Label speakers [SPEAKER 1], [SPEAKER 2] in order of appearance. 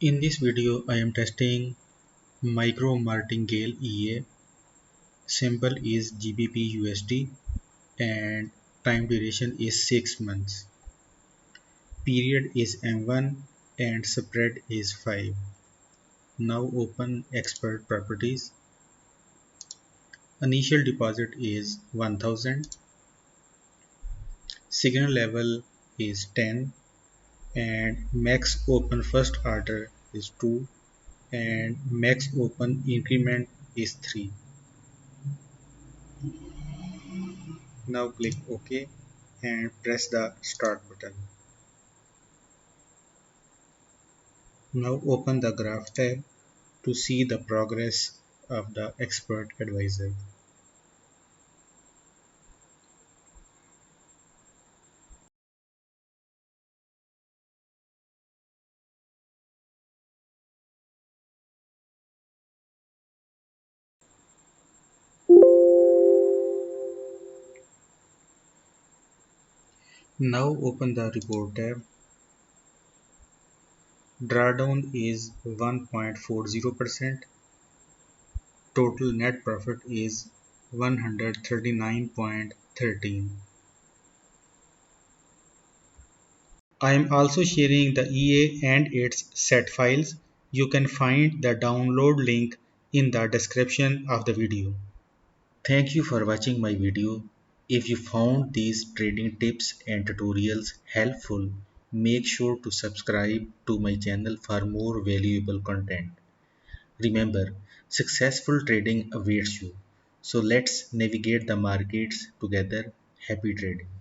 [SPEAKER 1] In this video, I am testing Micro Martingale EA. Symbol is GBPUSD and time duration is 6 months. Period is M1 and spread is 5. Now open expert properties. Initial deposit is 1000. Signal level is 10 and max open first order is 2 and max open increment is 3. Now click OK and press the start button. Now open the graph tab to see the progress of the expert advisor. Now open the report tab. Drawdown is 1.40%. Total net profit is 139.13. I am also sharing the EA and its set files. You can find the download link in the description of the video. Thank you for watching my video. If you found these trading tips and tutorials helpful, make sure to subscribe to my channel for more valuable content. Remember, successful trading awaits you. So let's navigate the markets together. Happy trading.